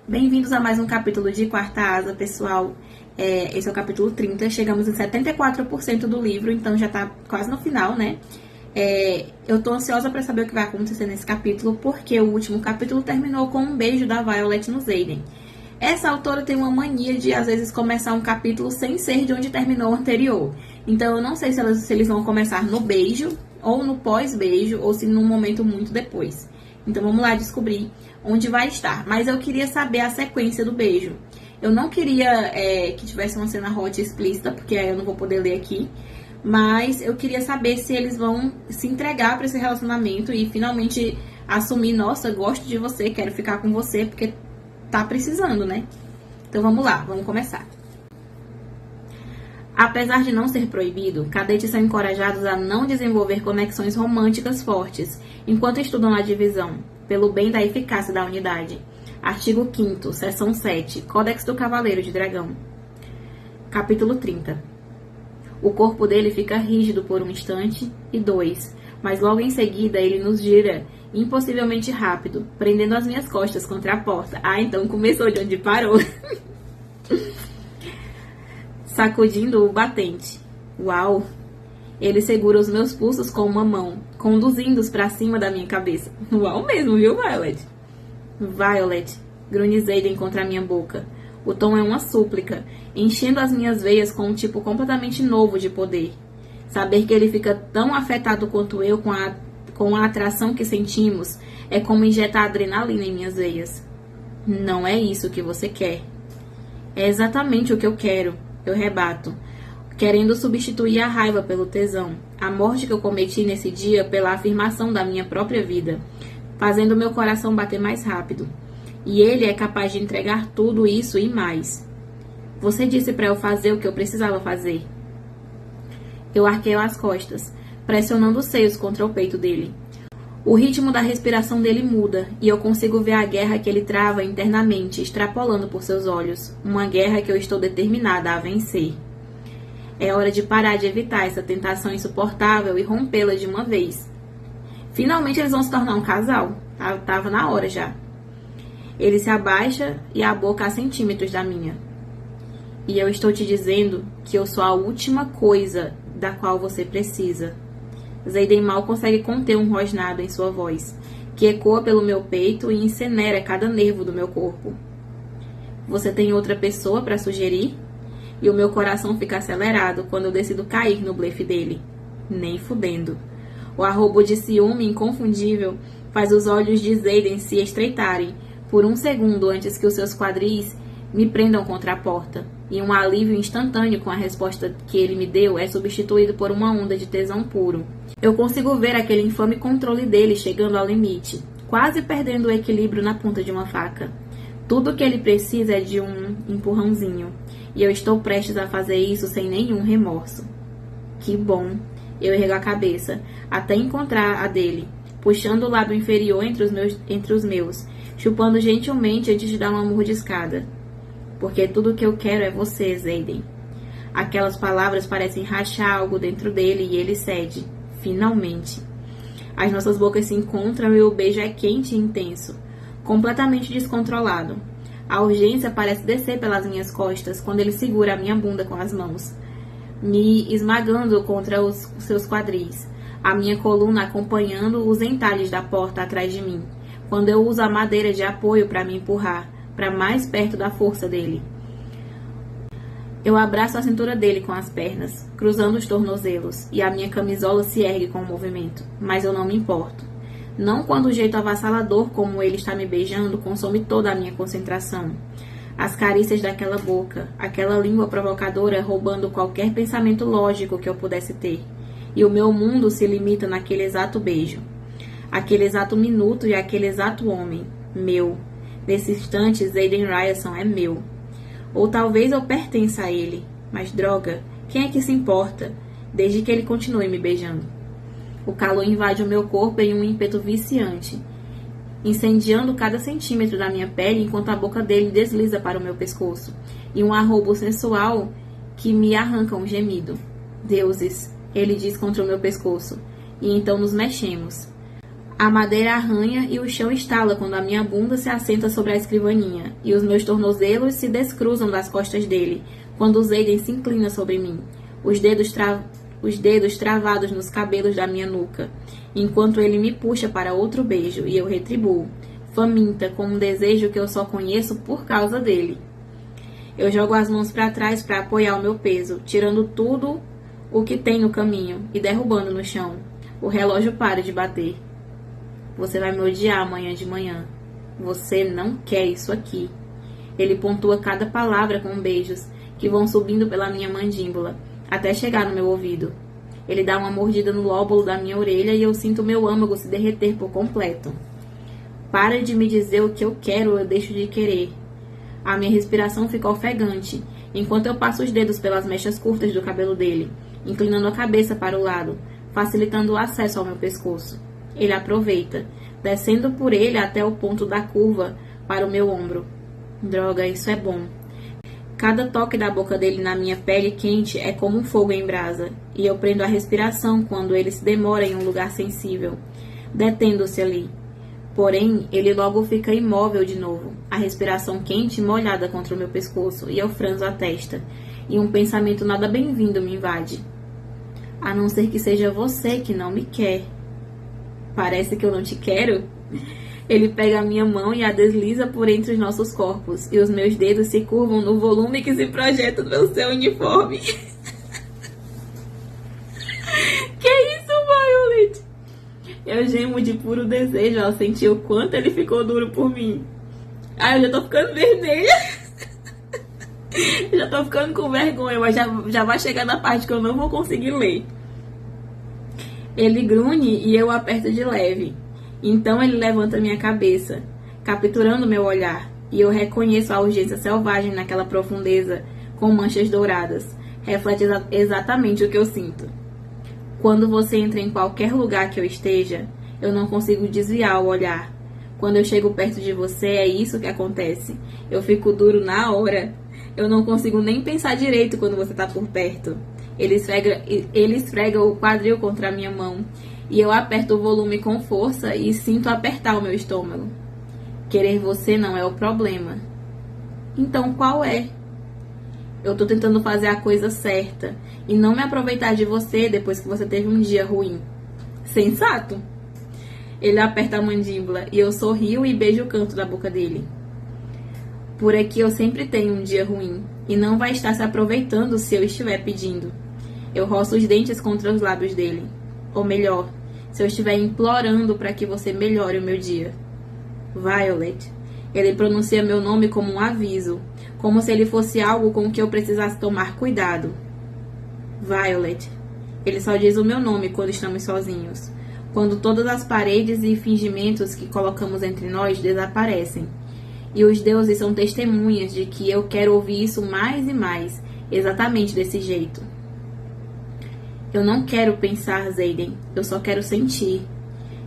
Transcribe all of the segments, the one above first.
Bem-vindos a mais um capítulo de Quarta Asa, pessoal. Esse é o capítulo 30, chegamos em 74% do livro, então já tá quase no final, né? Eu tô ansiosa pra saber o que vai acontecer nesse capítulo, porque o último capítulo terminou com um beijo da Violet no Xaden. Essa autora tem uma mania de, às vezes, começar um capítulo sem ser de onde terminou o anterior. Então, eu não sei se eles vão começar no beijo, ou no pós-beijo, ou se num momento muito depois. Então, vamos lá descobrir onde vai estar. Mas eu queria saber a sequência do beijo. Eu não queria que tivesse uma cena hot explícita, porque aí eu não vou poder ler aqui. Mas eu queria saber se eles vão se entregar para esse relacionamento e finalmente assumir, nossa, gosto de você, quero ficar com você, porque tá precisando, né? Então vamos lá, vamos começar. Apesar de não ser proibido, cadetes são encorajados a não desenvolver conexões românticas fortes enquanto estudam na divisão, pelo bem da eficácia da unidade. Artigo 5º, seção 7, Códex do Cavaleiro de Dragão. Capítulo 30. O corpo dele fica rígido por um instante e dois, mas logo em seguida ele nos gira, impossivelmente rápido, prendendo as minhas costas contra a porta. Ah, então começou de onde parou. Sacudindo o batente. Uau! Ele segura os meus pulsos com uma mão, conduzindo-os para cima da minha cabeça. Uau mesmo, viu, Violet? Violet, grunhe Xaden contra a minha boca. O tom é uma súplica, enchendo as minhas veias com um tipo completamente novo de poder. Saber que ele fica tão afetado quanto eu com a atração que sentimos é como injetar adrenalina em minhas veias. Não é isso que você quer. É exatamente o que eu quero. Eu rebato, querendo substituir a raiva pelo tesão, a morte que eu cometi nesse dia pela afirmação da minha própria vida, fazendo meu coração bater mais rápido. E ele é capaz de entregar tudo isso e mais. Você disse para eu fazer o que eu precisava fazer. Eu arqueio as costas, pressionando os seios contra o peito dele. O ritmo da respiração dele muda, e eu consigo ver a guerra que ele trava internamente, extrapolando por seus olhos. Uma guerra que eu estou determinada a vencer. É hora de parar de evitar essa tentação insuportável e rompê-la de uma vez. Finalmente eles vão se tornar um casal. Tava na hora já. Ele se abaixa e a boca a centímetros da minha. E eu estou te dizendo que eu sou a última coisa da qual você precisa. Xaden mal consegue conter um rosnado em sua voz, que ecoa pelo meu peito e incinera cada nervo do meu corpo. Você tem outra pessoa para sugerir? E o meu coração fica acelerado quando eu decido cair no blefe dele. Nem fudendo. O arrobo de ciúme inconfundível faz os olhos de Xaden se estreitarem por um segundo antes que os seus quadris me prendam contra a porta. E um alívio instantâneo com a resposta que ele me deu é substituído por uma onda de tesão puro. Eu consigo ver aquele infame controle dele chegando ao limite, quase perdendo o equilíbrio na ponta de uma faca. Tudo o que ele precisa é de um empurrãozinho, e eu estou prestes a fazer isso sem nenhum remorso. Que bom! Eu ergo a cabeça, até encontrar a dele, puxando o lábio inferior entre os meus, chupando gentilmente antes de dar uma mordiscada. Porque tudo o que eu quero é você, Xaden. Aquelas palavras parecem rachar algo dentro dele e ele cede. Finalmente. As nossas bocas se encontram e o beijo é quente e intenso, completamente descontrolado. A urgência parece descer pelas minhas costas quando ele segura a minha bunda com as mãos, me esmagando contra os seus quadris, a minha coluna acompanhando os entalhes da porta atrás de mim, quando eu uso a madeira de apoio para me empurrar para mais perto da força dele. Eu abraço a cintura dele com as pernas, cruzando os tornozelos, e a minha camisola se ergue com o movimento, mas eu não me importo. Não quando o jeito avassalador como ele está me beijando consome toda a minha concentração. As carícias daquela boca, aquela língua provocadora roubando qualquer pensamento lógico que eu pudesse ter. E o meu mundo se limita naquele exato beijo. Aquele exato minuto e aquele exato homem. Meu. Nesse instante, Xaden Ryerson é meu. Ou talvez eu pertença a ele. Mas droga, quem é que se importa? Desde que ele continue me beijando. O calor invade o meu corpo em um ímpeto viciante, incendiando cada centímetro da minha pele enquanto a boca dele desliza para o meu pescoço, e um arrobo sensual que me arranca um gemido. Deuses, ele diz contra o meu pescoço, e então nos mexemos. A madeira arranha e o chão estala quando a minha bunda se assenta sobre a escrivaninha, e os meus tornozelos se descruzam das costas dele, quando Zayden se inclina sobre mim, os dedos travados nos cabelos da minha nuca, enquanto ele me puxa para outro beijo, e eu retribuo, faminta, com um desejo que eu só conheço por causa dele. Eu jogo as mãos para trás para apoiar o meu peso, tirando tudo o que tem no caminho e derrubando no chão. O relógio para de bater. Você vai me odiar amanhã de manhã. Você não quer isso aqui. Ele pontua cada palavra com beijos que vão subindo pela minha mandíbula, até chegar no meu ouvido. Ele dá uma mordida no lóbulo da minha orelha e eu sinto meu âmago se derreter por completo. Para de me dizer o que eu quero ou eu deixo de querer. A minha respiração fica ofegante, enquanto eu passo os dedos pelas mechas curtas do cabelo dele, inclinando a cabeça para o lado, facilitando o acesso ao meu pescoço. Ele aproveita, descendo por ele até o ponto da curva para o meu ombro. Droga, isso é bom. Cada toque da boca dele na minha pele quente é como um fogo em brasa, e eu prendo a respiração quando ele se demora em um lugar sensível, detendo-se ali. Porém, ele logo fica imóvel de novo, a respiração quente e molhada contra o meu pescoço, e eu franzo a testa, e um pensamento nada bem-vindo me invade. A não ser que seja você que não me quer. Parece que eu não te quero? Ele pega a minha mão e a desliza por entre os nossos corpos, e os meus dedos se curvam no volume que se projeta do seu uniforme. Que isso, Violet? Eu gemo de puro desejo ao sentir o quanto ele ficou duro por mim. Ai, eu já tô ficando vermelha. Já tô ficando com vergonha, mas já vai chegar na parte que eu não vou conseguir ler. Ele grunhe e eu aperto de leve. Então ele levanta minha cabeça, capturando meu olhar, e eu reconheço a urgência selvagem naquela profundeza, com manchas douradas. Reflete exatamente o que eu sinto. Quando você entra em qualquer lugar que eu esteja, eu não consigo desviar o olhar. Quando eu chego perto de você, é isso que acontece. Eu fico duro na hora. Eu não consigo nem pensar direito quando você está por perto. Ele esfrega o quadril contra a minha mão, e eu aperto o volume com força e sinto apertar o meu estômago. Querer você não é o problema. Então qual é? Eu tô tentando fazer a coisa certa e não me aproveitar de você depois que você teve um dia ruim. Sensato? Ele aperta a mandíbula e eu sorrio e beijo o canto da boca dele. Por aqui eu sempre tenho um dia ruim e não vai estar se aproveitando se eu estiver pedindo. Eu roço os dentes contra os lábios dele. Ou melhor, se eu estiver implorando para que você melhore o meu dia. Violet. Ele pronuncia meu nome como um aviso, como se ele fosse algo com que eu precisasse tomar cuidado. Violet. Ele só diz o meu nome quando estamos sozinhos, quando todas as paredes e fingimentos que colocamos entre nós desaparecem. E os deuses são testemunhas de que eu quero ouvir isso mais e mais, exatamente desse jeito. Eu não quero pensar, Zayden, eu só quero sentir.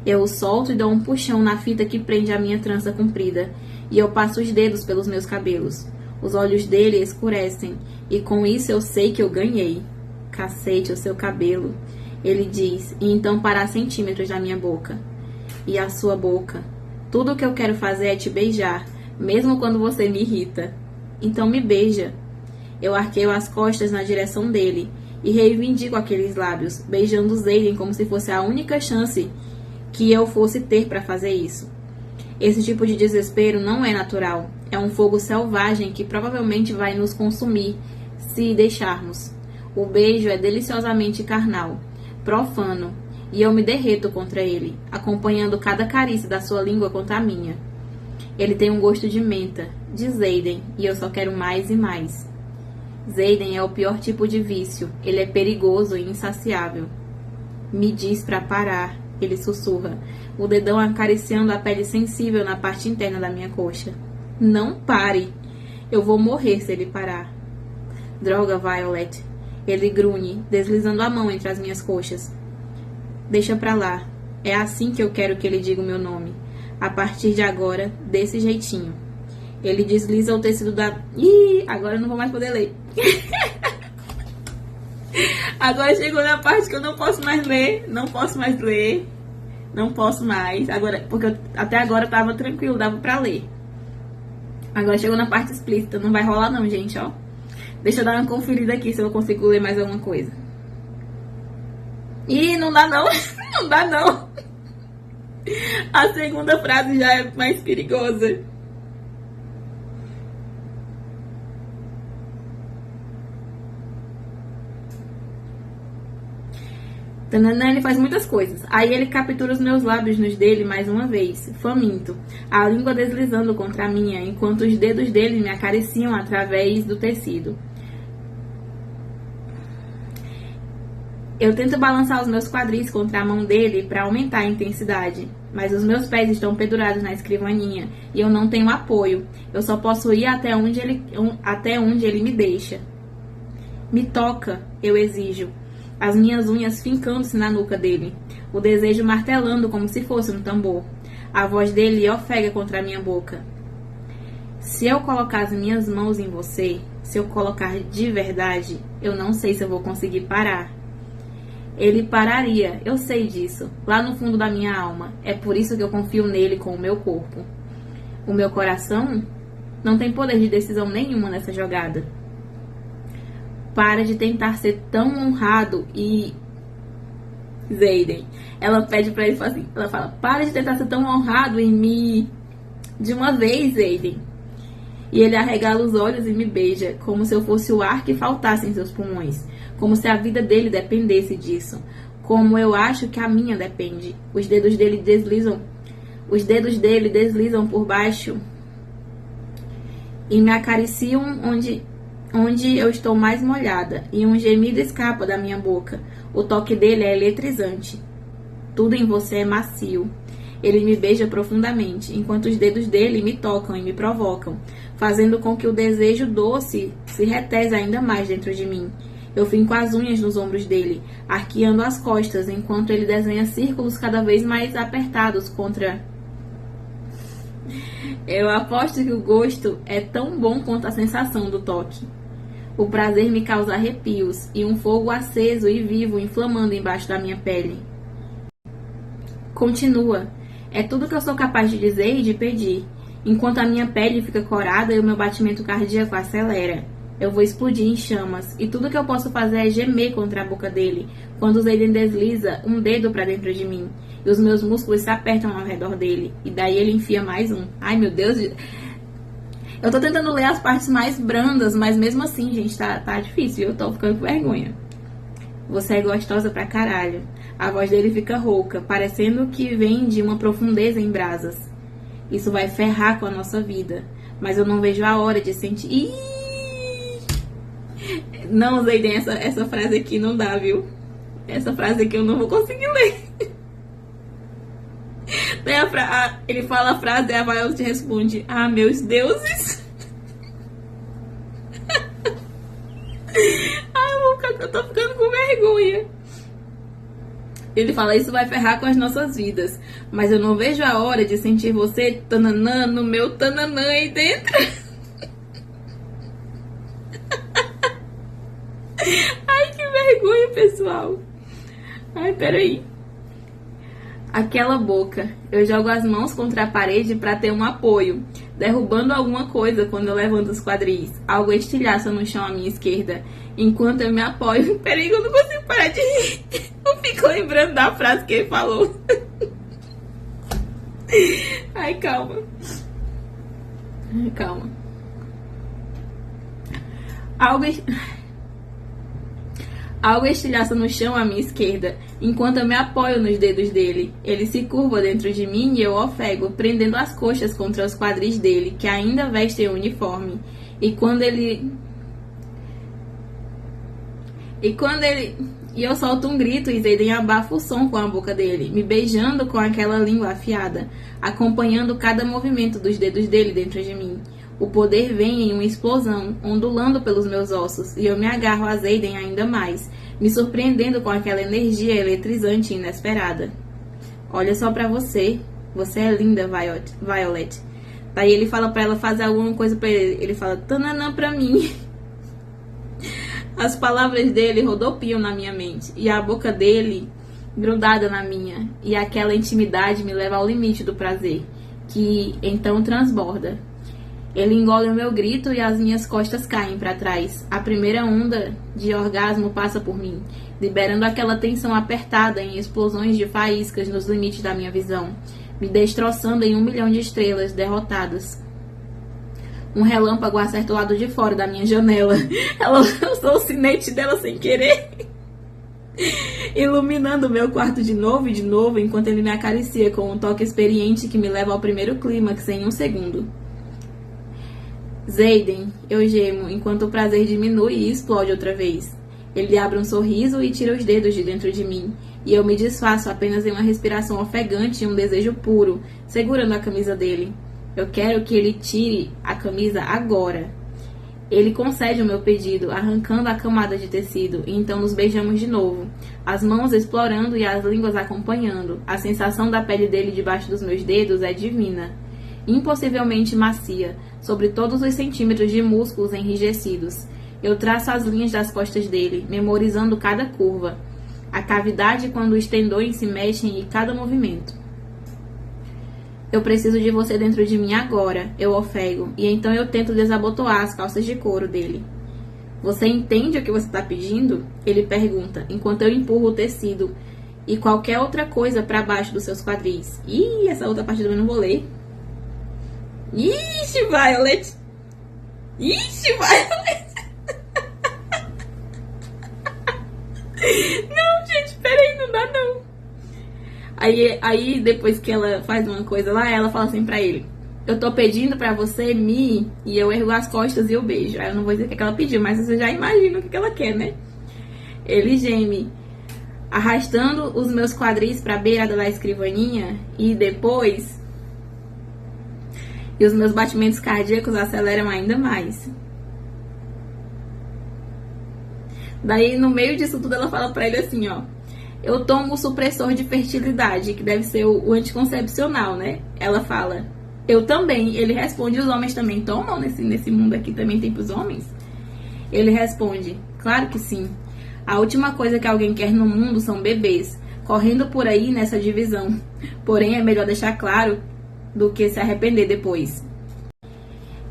Eu o solto e dou um puxão na fita que prende a minha trança comprida, e eu passo os dedos pelos meus cabelos. Os olhos dele escurecem, e com isso eu sei que eu ganhei. Cacete, o seu cabelo, ele diz, e então para a centímetros da minha boca. E a sua boca. Tudo o que eu quero fazer é te beijar, mesmo quando você me irrita. Então me beija. Eu arqueio as costas na direção dele, e reivindico aqueles lábios, beijando Zayden como se fosse a única chance que eu fosse ter para fazer isso. Esse tipo de desespero não é natural. É um fogo selvagem que provavelmente vai nos consumir se deixarmos. O beijo é deliciosamente carnal, profano, e eu me derreto contra ele, acompanhando cada carícia da sua língua contra a minha. Ele tem um gosto de menta, de Zayden, e eu só quero mais e mais. Zayden é o pior tipo de vício. Ele é perigoso e insaciável. Me diz para parar, ele sussurra, o dedão acariciando a pele sensível na parte interna da minha coxa. Não pare. Eu vou morrer se ele parar. Droga, Violet. Ele grunhe, deslizando a mão entre as minhas coxas. Deixa pra lá. É assim que eu quero que ele diga o meu nome. A partir de agora, desse jeitinho. Ele desliza o tecido da... Ih, agora eu não vou mais poder ler. Agora chegou na parte que eu não posso mais ler. Não posso mais ler. Não posso mais. Agora, porque até agora tava tranquilo, dava pra ler. Agora chegou na parte explícita. Não vai rolar não, gente, ó. Deixa eu dar uma conferida aqui se eu consigo ler mais alguma coisa. Ih, não dá não. Não dá não. A segunda frase já é mais perigosa. Tananã, ele faz muitas coisas. Aí ele captura os meus lábios nos dele mais uma vez, faminto, a língua deslizando contra a minha, enquanto os dedos dele me acariciam através do tecido. Eu tento balançar os meus quadris contra a mão dele para aumentar a intensidade, mas os meus pés estão pendurados na escrivaninha e eu não tenho apoio. Eu só posso ir até onde ele me deixa. Me toca, eu exijo. As minhas unhas fincando-se na nuca dele, o desejo martelando como se fosse um tambor. A voz dele ofega contra a minha boca. Se eu colocar as minhas mãos em você, se eu colocar de verdade, eu não sei se eu vou conseguir parar. Ele pararia, eu sei disso, lá no fundo da minha alma. É por isso que eu confio nele com o meu corpo. O meu coração não tem poder de decisão nenhuma nessa jogada. Para de tentar ser tão honrado e... Zayden, ela pede pra ele, assim, ela fala, para de tentar ser tão honrado em mim. De uma vez, Zayden. E ele arregala os olhos e me beija, como se eu fosse o ar que faltasse em seus pulmões. Como se a vida dele dependesse disso. Como eu acho que a minha depende. Os dedos dele deslizam por baixo e me acariciam onde eu estou mais molhada, e um gemido escapa da minha boca. O toque dele é eletrizante. Tudo em você é macio. Ele me beija profundamente, enquanto os dedos dele me tocam e me provocam, fazendo com que o desejo doce se retese ainda mais dentro de mim. Eu finco as unhas nos ombros dele, arqueando as costas, enquanto ele desenha círculos cada vez mais apertados contra... Eu aposto que o gosto é tão bom quanto a sensação do toque. O prazer me causa arrepios e um fogo aceso e vivo inflamando embaixo da minha pele. Continua. É tudo que eu sou capaz de dizer e de pedir. Enquanto a minha pele fica corada e o meu batimento cardíaco acelera. Eu vou explodir em chamas e tudo que eu posso fazer é gemer contra a boca dele quando Zayden desliza um dedo para dentro de mim e os meus músculos se apertam ao redor dele e daí ele enfia mais um. Ai, meu Deus... Eu tô tentando ler as partes mais brandas, mas mesmo assim, gente, tá difícil. Eu tô ficando com vergonha. Você é gostosa pra caralho. A voz dele fica rouca, parecendo que vem de uma profundeza em brasas. Isso vai ferrar com a nossa vida. Mas eu não vejo a hora de sentir... Ih! Não, Zayden, essa frase aqui não dá, viu? Essa frase aqui eu não vou conseguir ler. Ele fala a frase e a Violet responde: ah, meus deuses. Ai, eu tô ficando com vergonha. Ele fala: isso vai ferrar com as nossas vidas, mas eu não vejo a hora de sentir você tananã no meu tananã aí dentro. Ai, que vergonha, pessoal. Ai, peraí. Aquela boca. Eu jogo as mãos contra a parede para ter um apoio, derrubando alguma coisa quando eu levanto os quadris. Algo estilhaça no chão à minha esquerda, enquanto eu me apoio. Peraí, eu não consigo parar de rir. Eu fico lembrando da frase que ele falou. Ai, calma. Ai, calma. Algo estilhaça no chão à minha esquerda, enquanto eu me apoio nos dedos dele. Ele se curva dentro de mim e eu ofego, prendendo as coxas contra os quadris dele, que ainda vestem o uniforme. E eu solto um grito e Zayden abafa o som com a boca dele, me beijando com aquela língua afiada, acompanhando cada movimento dos dedos dele dentro de mim. O poder vem em uma explosão, ondulando pelos meus ossos, e eu me agarro a Zayden ainda mais, me surpreendendo com aquela energia eletrizante e inesperada. Olha só pra você. Você é linda, Violet. Daí ele fala pra ela fazer alguma coisa pra ele. Ele fala, tananã pra mim. As palavras dele rodopiam na minha mente, e a boca dele grudada na minha, e aquela intimidade me leva ao limite do prazer, que então transborda. Ele engole o meu grito e as minhas costas caem para trás. A primeira onda de orgasmo passa por mim, liberando aquela tensão apertada em explosões de faíscas nos limites da minha visão, me destroçando em 1 milhão de estrelas derrotadas. Um relâmpago acerta o lado de fora da minha janela. Ela lançou o sinete dela sem querer, iluminando o meu quarto de novo e de novo, enquanto ele me acaricia com um toque experiente que me leva ao primeiro clímax em 1 segundo. Zayden, eu gemo, enquanto o prazer diminui e explode outra vez. Ele abre um sorriso e tira os dedos de dentro de mim, e eu me desfaço apenas em uma respiração ofegante e um desejo puro, segurando a camisa dele. Eu quero que ele tire a camisa agora. Ele concede o meu pedido, arrancando a camada de tecido, e então nos beijamos de novo, as mãos explorando e as línguas acompanhando. A sensação da pele dele debaixo dos meus dedos é divina, impossivelmente macia, sobre todos os centímetros de músculos enrijecidos. Eu traço as linhas das costas dele, memorizando cada curva, a cavidade quando os tendões se mexem e cada movimento. Eu preciso de você dentro de mim agora, eu ofego, e então eu tento desabotoar as calças de couro dele. Você entende o que você está pedindo? Ele pergunta, enquanto eu empurro o tecido e qualquer outra coisa para baixo dos seus quadris. Ih, essa outra parte também não vou ler. Ixi, Violet! Ixi, Violet! Não, gente, peraí, não dá não. Aí, depois que ela faz uma coisa lá, ela fala assim pra ele: eu tô pedindo pra você me... E eu ergo as costas e eu beijo. Aí eu não vou dizer o que ela pediu, mas você já imagina o que ela quer, né? Ele geme, arrastando os meus quadris pra beira da escrivaninha, e depois... E os meus batimentos cardíacos aceleram ainda mais. Daí, no meio disso tudo, ela fala pra ele assim, ó: eu tomo o supressor de fertilidade, que deve ser o anticoncepcional, né? Ela fala: eu também. Ele responde: os homens também tomam? Nesse mundo aqui também tem pros homens? Ele responde: claro que sim. A última coisa que alguém quer no mundo são bebês, correndo por aí nessa divisão. Porém, é melhor deixar claro do que se arrepender depois.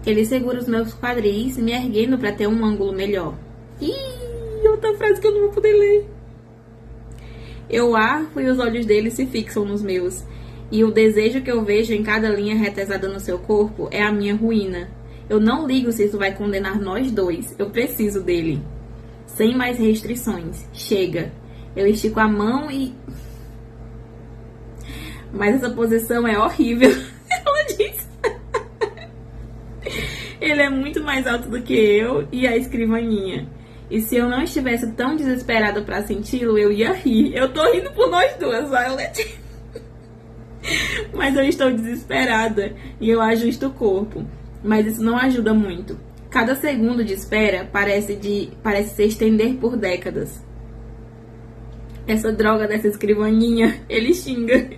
Ele segura os meus quadris, me erguendo para ter um ângulo melhor. Ih, outra frase que eu não vou poder ler. Eu arfo e os olhos dele se fixam nos meus. E o desejo que eu vejo em cada linha retesada no seu corpo é a minha ruína. Eu não ligo se isso vai condenar nós dois. Eu preciso dele. Sem mais restrições. Chega. Eu estico a mão e... Mas essa posição é horrível. Ela diz. Ele é muito mais alto do que eu e a escrivaninha. E se eu não estivesse tão desesperada pra senti-lo, eu ia rir. Eu tô rindo por nós duas, Violet. Mas eu estou desesperada e eu ajusto o corpo. Mas isso não ajuda muito. Cada segundo de espera parece se estender por décadas. Essa droga dessa escrivaninha, ele xinga.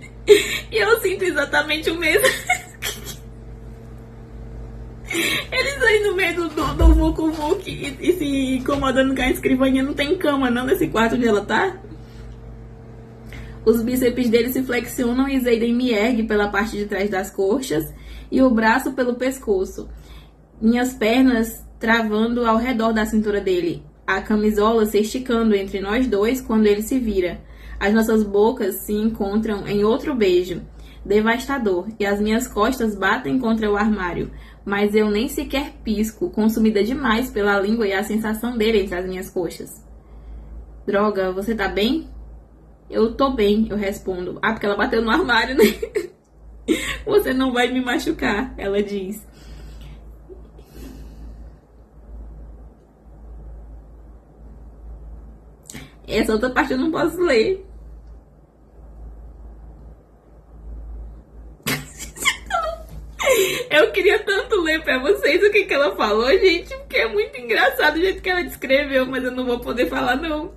E eu sinto exatamente o mesmo. Eles aí no meio do vucu-vucu e se incomodando com a escrivaninha. Não tem cama não nesse quarto onde ela tá? Os bíceps dele se flexionam e Zayden me ergue pela parte de trás das coxas e o braço pelo pescoço. Minhas pernas travando ao redor da cintura dele. A camisola se esticando entre nós dois quando ele se vira. As nossas bocas se encontram em outro beijo devastador e as minhas costas batem contra o armário. Mas eu nem sequer pisco, consumida demais pela língua e a sensação dele entre as minhas coxas. Droga, você tá bem? Eu tô bem, eu respondo. Ah, porque ela bateu no armário, né? Você não vai me machucar, ela diz. Essa outra parte eu não posso ler. Eu queria tanto ler pra vocês o que ela falou, gente, porque é muito engraçado o jeito que ela descreveu, mas eu não vou poder falar, não.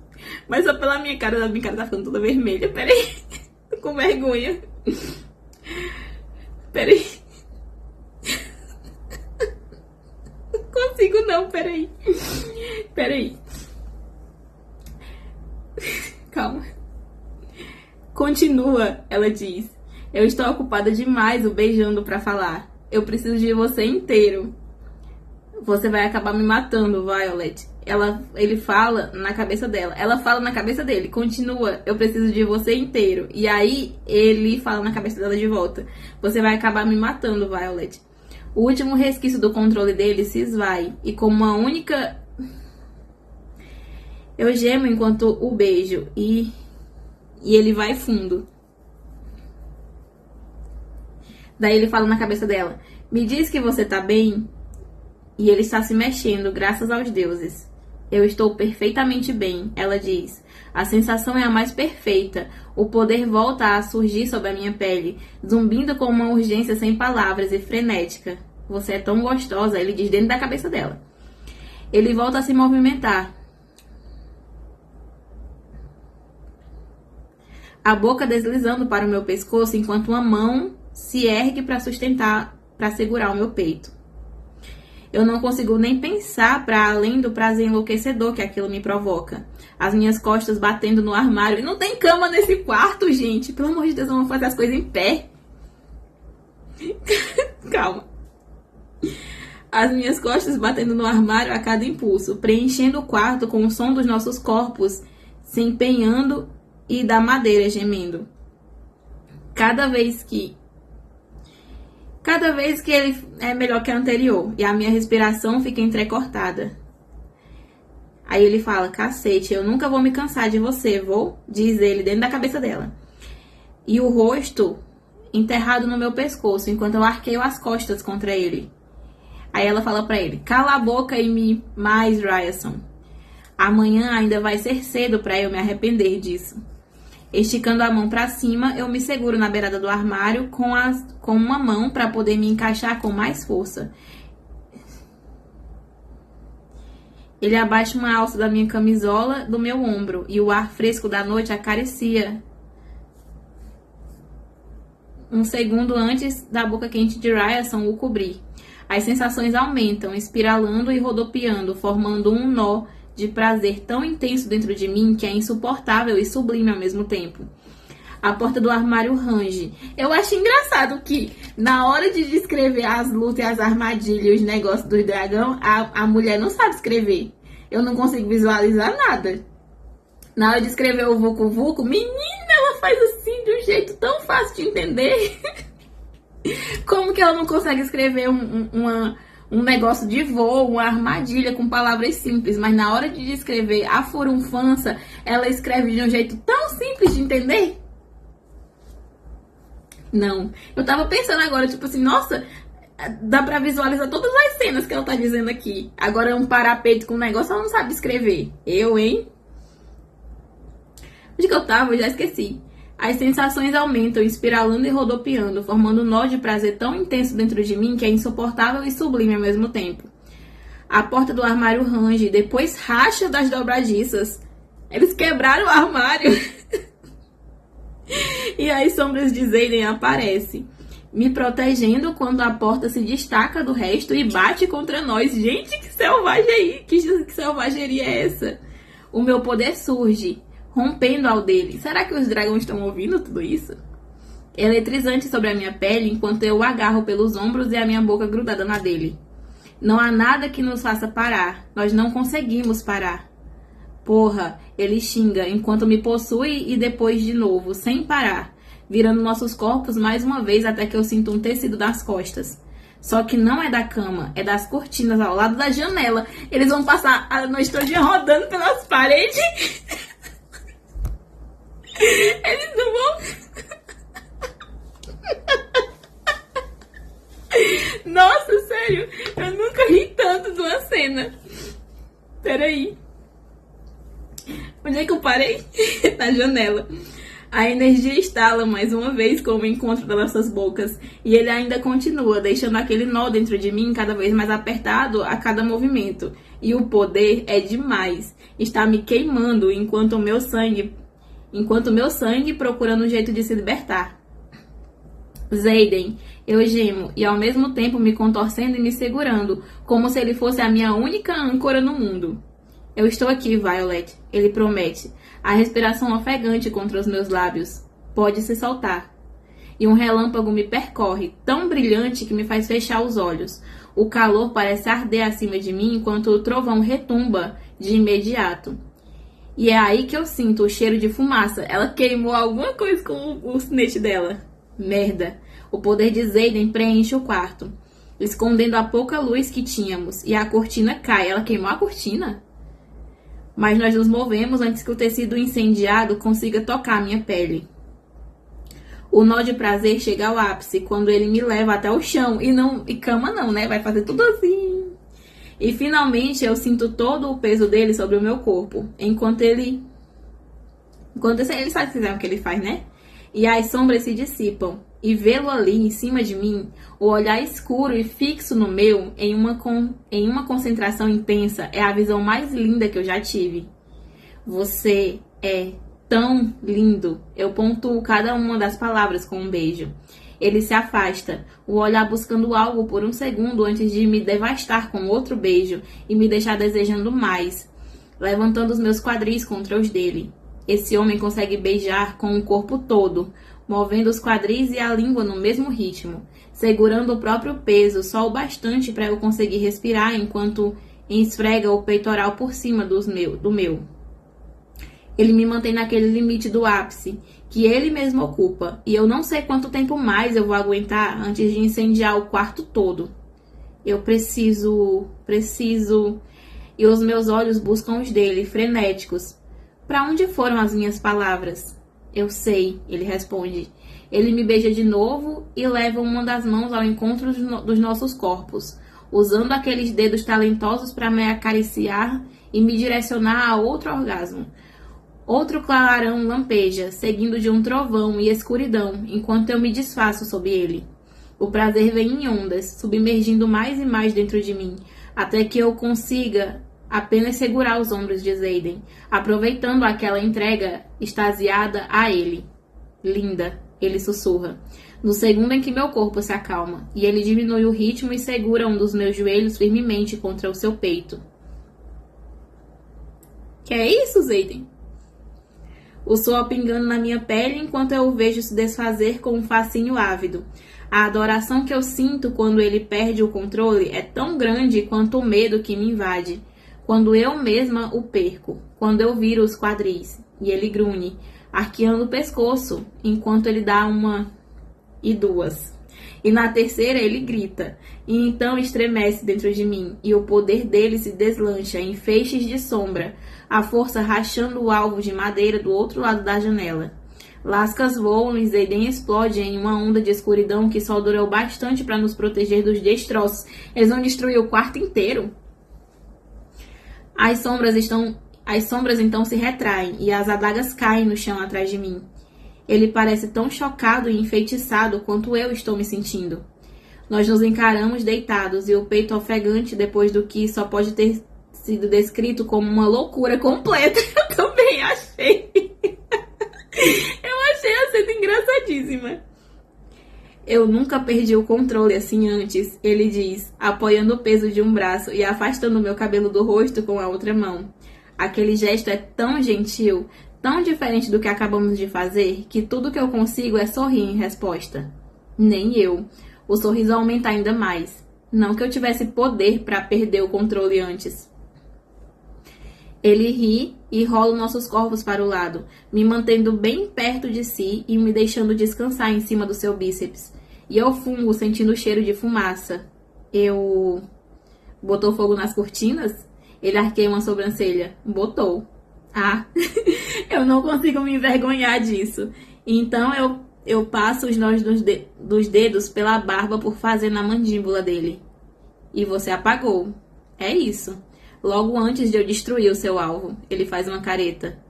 Mas só pela minha cara, a minha cara tá ficando toda vermelha, peraí. Tô com vergonha. Peraí. Não consigo não, peraí. Peraí. Calma. Continua, ela diz. Eu estou ocupada demais o beijando pra falar. Eu preciso de você inteiro. Você vai acabar me matando, Violet. Ele fala na cabeça dela. Ela fala na cabeça dele. Continua, eu preciso de você inteiro. E aí, ele fala na cabeça dela de volta. Você vai acabar me matando, Violet. O último resquício do controle dele se esvai. E como uma única... Eu gemo enquanto o beijo. E ele vai fundo. Daí ele fala na cabeça dela. Me diz que você tá bem? E ele está se mexendo, graças aos deuses. Eu estou perfeitamente bem, ela diz. A sensação é a mais perfeita. O poder volta a surgir sobre a minha pele, zumbindo com uma urgência sem palavras e frenética. Você é tão gostosa, ele diz dentro da cabeça dela. Ele volta a se movimentar. A boca deslizando para o meu pescoço enquanto uma mão se ergue para sustentar, para segurar o meu peito. Eu não consigo nem pensar para além do prazer enlouquecedor que aquilo me provoca. As minhas costas batendo no armário. E não tem cama nesse quarto, gente. Pelo amor de Deus, vamos fazer as coisas em pé. Calma. As minhas costas batendo no armário a cada impulso, preenchendo o quarto com o som dos nossos corpos se empenhando e da madeira gemendo. Cada vez que ele é melhor que a anterior. E a minha respiração fica entrecortada. Aí ele fala, cacete, eu nunca vou me cansar de você, vou? Diz ele dentro da cabeça dela. E o rosto enterrado no meu pescoço, enquanto eu arqueio as costas contra ele. Aí ela fala pra ele, cala a boca e me mais, Ryerson. Amanhã ainda vai ser cedo pra eu me arrepender disso. Esticando a mão para cima, eu me seguro na beirada do armário com uma mão para poder me encaixar com mais força. Ele abaixa uma alça da minha camisola do meu ombro e o ar fresco da noite acaricia. Um segundo antes da boca quente de Ryerson o cobrir. As sensações aumentam, espiralando e rodopiando, formando um nó de prazer tão intenso dentro de mim que é insuportável e sublime ao mesmo tempo. A porta do armário range. Eu acho engraçado que, na hora de descrever as lutas e as armadilhas e os negócios do dragão, a mulher não sabe escrever. Eu não consigo visualizar nada. Na hora de escrever o Vucu Vucu, menina, ela faz assim de um jeito tão fácil de entender. Como que ela não consegue escrever um negócio de voo, uma armadilha com palavras simples, mas na hora de descrever a furunfança, ela escreve de um jeito tão simples de entender? Não. Eu tava pensando agora, tipo assim, nossa, dá pra visualizar todas as cenas que ela tá dizendo aqui. Agora é um parapeito com um negócio, ela não sabe escrever. Eu, hein? Onde que eu tava? Eu já esqueci. As sensações aumentam, espiralando e rodopiando, formando um nó de prazer tão intenso dentro de mim que é insuportável e sublime ao mesmo tempo. A porta do armário range, depois racha das dobradiças. Eles quebraram o armário. E as sombras de Xaden aparecem, me protegendo quando a porta se destaca do resto e bate contra nós. Gente, que selvagem aí! Que selvageria é essa? O meu poder surge, rompendo ao dele. Será que os dragões estão ouvindo tudo isso? Eletrizante sobre a minha pele, enquanto eu o agarro pelos ombros e a minha boca grudada na dele. Não há nada que nos faça parar. Nós não conseguimos parar. Porra, ele xinga, enquanto me possui e depois de novo, sem parar, virando nossos corpos mais uma vez até que eu sinto um tecido das costas. Só que não é da cama, é das cortinas ao lado da janela. Eles vão passar a noite toda rodando pelas paredes. Eles não vão... Nossa, sério, eu nunca ri tanto de uma cena. Peraí. Onde é que eu parei? Na janela. A energia estala mais uma vez com o encontro das nossas bocas. E ele ainda continua, deixando aquele nó dentro de mim cada vez mais apertado a cada movimento. E o poder é demais. Está me queimando enquanto o meu sangue procurando um jeito de se libertar. Xaden, eu gemo e ao mesmo tempo me contorcendo e me segurando, como se ele fosse a minha única âncora no mundo. Eu estou aqui, Violet, ele promete, a respiração ofegante contra os meus lábios. Pode se soltar. E um relâmpago me percorre, tão brilhante que me faz fechar os olhos. O calor parece arder acima de mim enquanto o trovão retumba de imediato. E é aí que eu sinto o cheiro de fumaça. Ela queimou alguma coisa com o sinete dela. Merda. O poder de Xaden preenche o quarto, escondendo a pouca luz que tínhamos. E a cortina cai. Ela queimou a cortina? Mas nós nos movemos antes que o tecido incendiado consiga tocar a minha pele. O nó de prazer chega ao ápice quando ele me leva até o chão. E cama não, né? Vai fazer tudo assim. E finalmente eu sinto todo o peso dele sobre o meu corpo. Enquanto ele sabe o que ele faz, né? E as sombras se dissipam. E vê-lo ali em cima de mim, o olhar escuro e fixo no meu, em uma concentração intensa, é a visão mais linda que eu já tive. Você é tão lindo. Eu pontuo cada uma das palavras com um beijo. Ele se afasta, o olhar buscando algo por um segundo antes de me devastar com outro beijo e me deixar desejando mais, levantando os meus quadris contra os dele. Esse homem consegue beijar com o corpo todo, movendo os quadris e a língua no mesmo ritmo, segurando o próprio peso só o bastante para eu conseguir respirar enquanto esfrega o peitoral por cima do meu. Ele me mantém naquele limite do ápice, que ele mesmo ocupa, e eu não sei quanto tempo mais eu vou aguentar antes de incendiar o quarto todo. Eu preciso... E os meus olhos buscam os dele, frenéticos. Para onde foram as minhas palavras? Eu sei, ele responde. Ele me beija de novo e leva uma das mãos ao encontro dos nossos corpos, usando aqueles dedos talentosos para me acariciar e me direcionar a outro orgasmo. Outro clarão lampeja, seguindo de um trovão e escuridão, enquanto eu me desfaço sob ele. O prazer vem em ondas, submergindo mais e mais dentro de mim, até que eu consiga apenas segurar os ombros de Xaden, aproveitando aquela entrega extasiada a ele. Linda, ele sussurra. No segundo em que meu corpo se acalma, e ele diminui o ritmo e segura um dos meus joelhos firmemente contra o seu peito. Que é isso, Xaden? O suor pingando na minha pele enquanto eu o vejo se desfazer com um fascínio ávido. A adoração que eu sinto quando ele perde o controle é tão grande quanto o medo que me invade. Quando eu mesma o perco, quando eu viro os quadris e ele grunhe, arqueando o pescoço, enquanto ele dá uma e duas. E na terceira ele grita, e então estremece dentro de mim, e o poder dele se deslancha em feixes de sombra, a força rachando o alvo de madeira do outro lado da janela. Lascas voam e Xaden explode em uma onda de escuridão que só durou bastante para nos proteger dos destroços. Eles vão destruir o quarto inteiro? As sombras então se retraem e as adagas caem no chão atrás de mim. Ele parece tão chocado e enfeitiçado quanto eu estou me sentindo. Nós nos encaramos deitados e o peito ofegante depois do que só pode ter sido descrito como uma loucura completa. Eu também achei. Eu achei a cena engraçadíssima. Eu nunca perdi o controle assim antes, ele diz, apoiando o peso de um braço e afastando meu cabelo do rosto com a outra mão. Aquele gesto é tão gentil, tão diferente do que acabamos de fazer, que tudo que eu consigo é sorrir em resposta. Nem eu. O sorriso aumenta ainda mais. Não que eu tivesse poder para perder o controle antes. Ele ri e rola nossos corpos para o lado, me mantendo bem perto de si e me deixando descansar em cima do seu bíceps. E eu fungo sentindo o cheiro de fumaça. Eu... Botou fogo nas cortinas? Ele arqueia uma sobrancelha. Botou. Ah, eu não consigo me envergonhar disso. Então eu passo os nós dos dedos pela barba por fazer na mandíbula dele. E você apagou. É isso. Logo antes de eu destruir o seu alvo, ele faz uma careta.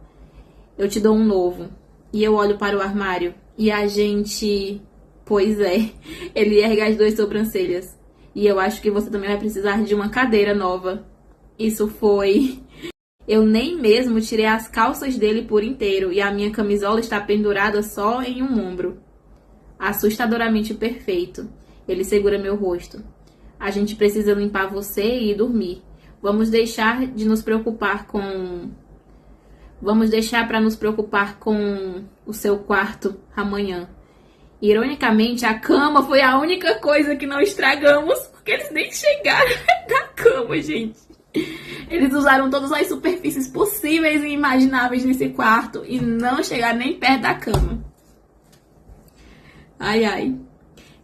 Eu te dou um novo. E eu olho para o armário. E a gente... Pois é. Ele ergue as duas sobrancelhas. E eu acho que você também vai precisar de uma cadeira nova. Isso foi... Eu nem mesmo tirei as calças dele por inteiro. E a minha camisola está pendurada só em um ombro. Assustadoramente perfeito. Ele segura meu rosto. A gente precisa limpar você e ir dormir. Vamos deixar de nos preocupar com Vamos deixar para nos preocupar com o seu quarto amanhã. Ironicamente, a cama foi a única coisa que não estragamos, porque eles nem chegaram da cama, gente. Eles usaram todas as superfícies possíveis e imagináveis nesse quarto e não chegaram nem perto da cama. Ai, ai.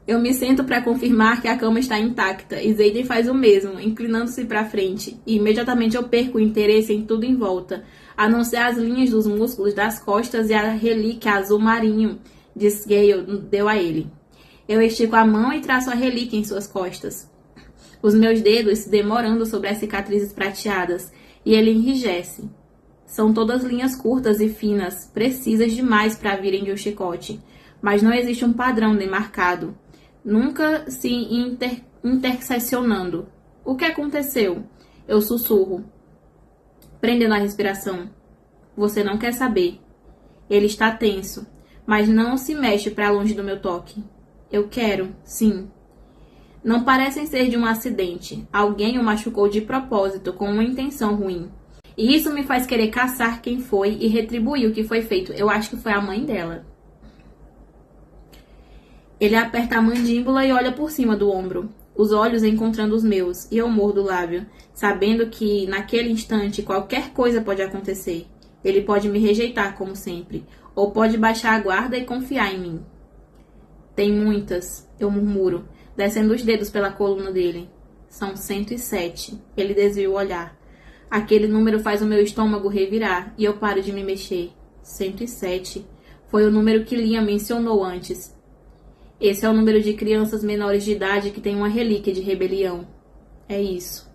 Eu me sento para confirmar que a cama está intacta e Zayden faz o mesmo, inclinando-se para frente. E imediatamente eu perco o interesse em tudo em volta, a não ser as linhas dos músculos das costas e a relíquia azul marinho de Gale deu a ele. Eu estico a mão e traço a relíquia em suas costas, os meus dedos se demorando sobre as cicatrizes prateadas, e ele enrijece. São todas linhas curtas e finas, precisas demais para virem de um chicote, mas não existe um padrão demarcado, nunca se interseccionando. O que aconteceu? Eu sussurro, prendendo a respiração. Você não quer saber. Ele está tenso, mas não se mexe para longe do meu toque. Eu quero, sim. Não parecem ser de um acidente. Alguém o machucou de propósito, com uma intenção ruim. E isso me faz querer caçar quem foi e retribuir o que foi feito. Eu acho que foi a mãe dela. Ele aperta a mandíbula e olha por cima do ombro, os olhos encontrando os meus, e eu mordo o lábio, sabendo que, naquele instante, qualquer coisa pode acontecer. Ele pode me rejeitar, como sempre, ou pode baixar a guarda e confiar em mim. Tem muitas, eu murmuro, descendo os dedos pela coluna dele. São 107. Ele desvia o olhar. Aquele número faz o meu estômago revirar, e eu paro de me mexer. 107. Foi o número que Liam mencionou antes. Esse é o número de crianças menores de idade que tem uma relíquia de rebelião. É isso.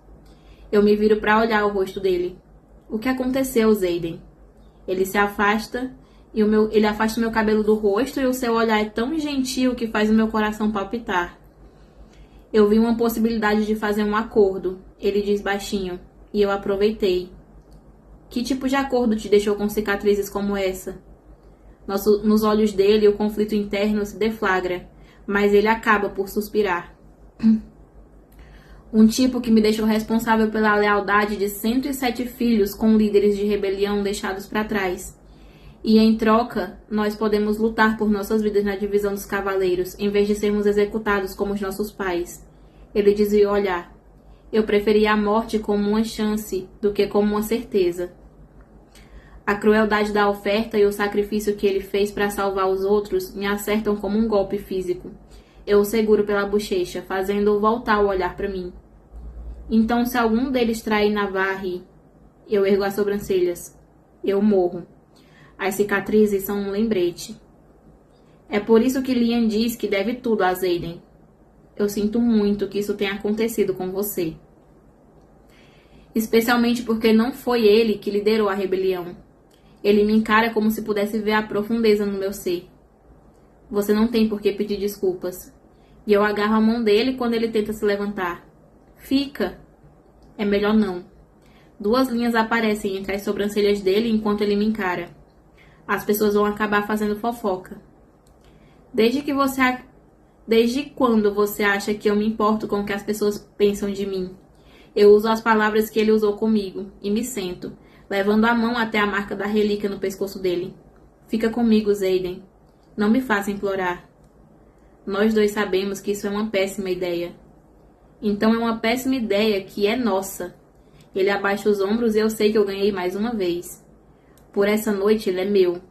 Eu me viro para olhar o rosto dele. O que aconteceu, Zayden? Ele se afasta, e ele afasta o meu cabelo do rosto e o seu olhar é tão gentil que faz o meu coração palpitar. Eu vi uma possibilidade de fazer um acordo, ele diz baixinho, e eu aproveitei. Que tipo de acordo te deixou com cicatrizes como essa? Nos olhos dele, o conflito interno se deflagra, mas ele acaba por suspirar. Um tipo que me deixou responsável pela lealdade de 107 filhos com líderes de rebelião deixados para trás. E em troca, nós podemos lutar por nossas vidas na divisão dos cavaleiros, em vez de sermos executados como os nossos pais. Ele desviou o olhar. Eu preferia a morte como uma chance do que como uma certeza. A crueldade da oferta e o sacrifício que ele fez para salvar os outros me acertam como um golpe físico. Eu o seguro pela bochecha, fazendo-o voltar o olhar para mim. Então, se algum deles trair Navarre, eu ergo as sobrancelhas. Eu morro. As cicatrizes são um lembrete. É por isso que Liam diz que deve tudo a Zayden. Eu sinto muito que isso tenha acontecido com você. Especialmente porque não foi ele que liderou a rebelião. Ele me encara como se pudesse ver a profundeza no meu ser. Você não tem por que pedir desculpas. E eu agarro a mão dele quando ele tenta se levantar. Fica. É melhor não. 2 linhas aparecem entre as sobrancelhas dele enquanto ele me encara. As pessoas vão acabar fazendo fofoca. Desde quando você acha que eu me importo com o que as pessoas pensam de mim? Eu uso as palavras que ele usou comigo e me sento, levando a mão até a marca da relíquia no pescoço dele. Fica comigo, Zayden. Não me faça implorar. Nós dois sabemos que isso é uma péssima ideia. Então é uma péssima ideia que é nossa. Ele abaixa os ombros e eu sei que eu ganhei mais uma vez. Por essa noite ele é meu.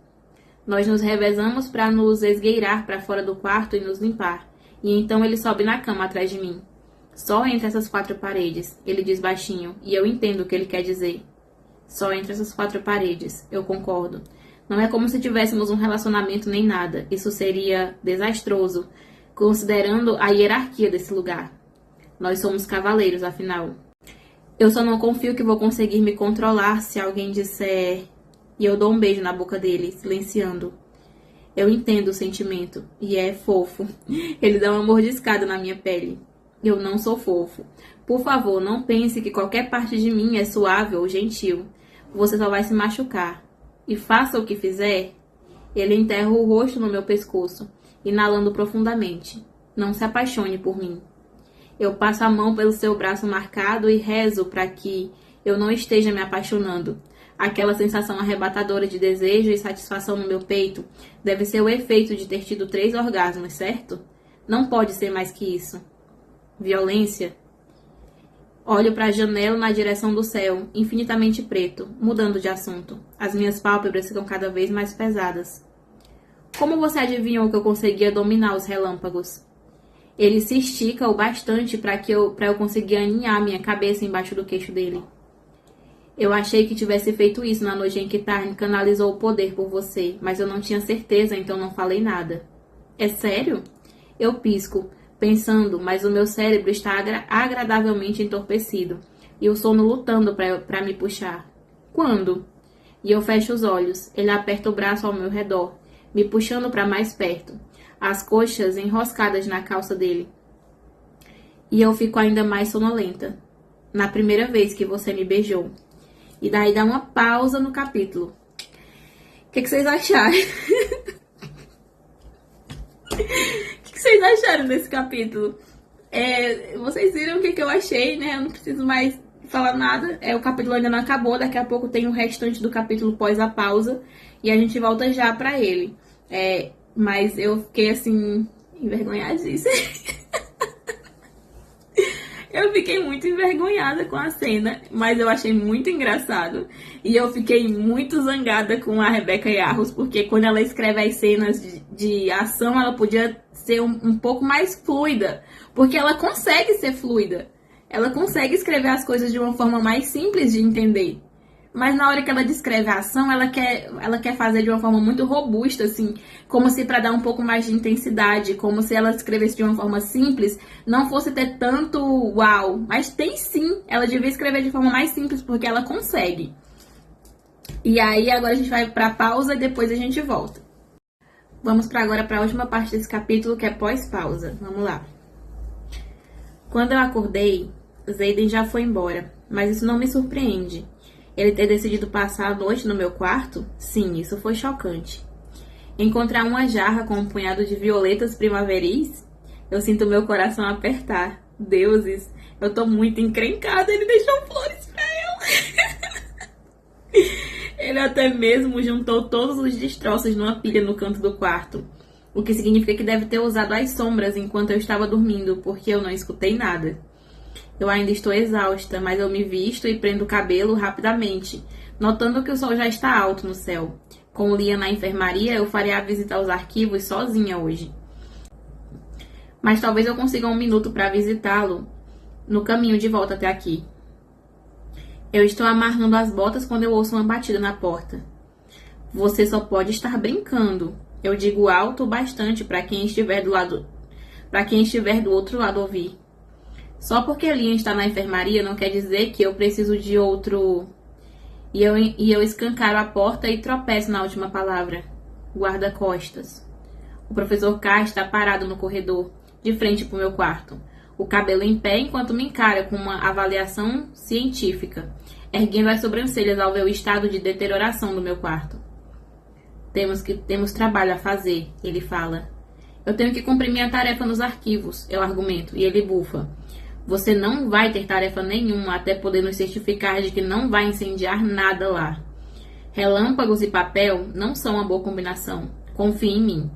Nós nos revezamos para nos esgueirar para fora do quarto e nos limpar. E então ele sobe na cama atrás de mim. Só entre essas 4 paredes, ele diz baixinho, e eu entendo o que ele quer dizer. Só entre essas 4 paredes, eu concordo. Não é como se tivéssemos um relacionamento nem nada. Isso seria desastroso, considerando a hierarquia desse lugar. Nós somos cavaleiros, afinal. Eu só não confio que vou conseguir me controlar se alguém disser... E eu dou um beijo na boca dele, silenciando. Eu entendo o sentimento, e é fofo. Ele dá uma mordiscada na minha pele. Eu não sou fofo. Por favor, não pense que qualquer parte de mim é suave ou gentil. Você só vai se machucar. E faça o que fizer. Ele enterra o rosto no meu pescoço, inalando profundamente. Não se apaixone por mim. Eu passo a mão pelo seu braço marcado e rezo para que eu não esteja me apaixonando. Aquela sensação arrebatadora de desejo e satisfação no meu peito deve ser o efeito de ter tido 3 orgasmos, certo? Não pode ser mais que isso. Violência? Olho para a janela na direção do céu, infinitamente preto, mudando de assunto. As minhas pálpebras ficam cada vez mais pesadas. Como você adivinhou que eu conseguia dominar os relâmpagos? Ele se estica o bastante para eu conseguir aninhar minha cabeça embaixo do queixo dele. Eu achei que tivesse feito isso na noite em que Tarn canalizou o poder por você, mas eu não tinha certeza, então não falei nada. É sério? Eu pisco, pensando, mas o meu cérebro está agradavelmente entorpecido, e o sono lutando para me puxar. Quando? E eu fecho os olhos. Ele aperta o braço ao meu redor, me puxando para mais perto, as coxas enroscadas na calça dele. E eu fico ainda mais sonolenta. Na primeira vez que você me beijou. E daí dá uma pausa no capítulo. O que vocês acharam? O que vocês acharam desse capítulo? Vocês viram o que eu achei, né? Eu não preciso mais falar nada. O capítulo ainda não acabou. Daqui a pouco tem o restante do capítulo pós a pausa. E a gente volta já pra ele. Mas eu fiquei assim, envergonhadíssima. Eu fiquei muito envergonhada com a cena, mas eu achei muito engraçado. E eu fiquei muito zangada com a Rebecca Yarros, porque quando ela escreve as cenas de ação, ela podia ser um pouco mais fluida. Porque ela consegue ser fluida. Ela consegue escrever as coisas de uma forma mais simples de entender. Mas na hora que ela descreve a ação, ela quer fazer de uma forma muito robusta, assim, como se para dar um pouco mais de intensidade, como se ela escrevesse de uma forma simples, não fosse ter tanto uau. Mas tem sim, ela devia escrever de forma mais simples, porque ela consegue. E aí agora a gente vai para pausa e depois a gente volta. Vamos agora para a última parte desse capítulo, que é pós-pausa. Vamos lá. Quando eu acordei, Xaden já foi embora, mas isso não me surpreende. Ele ter decidido passar a noite no meu quarto? Sim, isso foi chocante. Encontrar uma jarra com um punhado de violetas primaveris? Eu sinto meu coração apertar. Deuses, eu tô muito encrencada, ele deixou flores pra ela. Ele até mesmo juntou todos os destroços numa pilha no canto do quarto. O que significa que deve ter usado as sombras enquanto eu estava dormindo, porque eu não escutei nada. Eu ainda estou exausta, mas eu me visto e prendo o cabelo rapidamente, notando que o sol já está alto no céu. Com Liam na enfermaria, eu farei a visita aos arquivos sozinha hoje. Mas talvez eu consiga um minuto para visitá-lo no caminho de volta até aqui. Eu estou amarrando as botas quando eu ouço uma batida na porta. Você só pode estar brincando. Eu digo alto o bastante para quem estiver do outro lado ouvir. Só porque Liam está na enfermaria não quer dizer que eu preciso de outro... E eu escancaro a porta e tropeço na última palavra. Guarda-costas. O professor K está parado no corredor, de frente para o meu quarto. O cabelo em pé enquanto me encara com uma avaliação científica, erguendo as sobrancelhas ao ver o estado de deterioração do meu quarto. Temos trabalho a fazer, ele fala. Eu tenho que cumprir minha tarefa nos arquivos, eu argumento, e ele bufa. Você não vai ter tarefa nenhuma até poder nos certificar de que não vai incendiar nada lá. Relâmpagos e papel não são uma boa combinação. Confie em mim.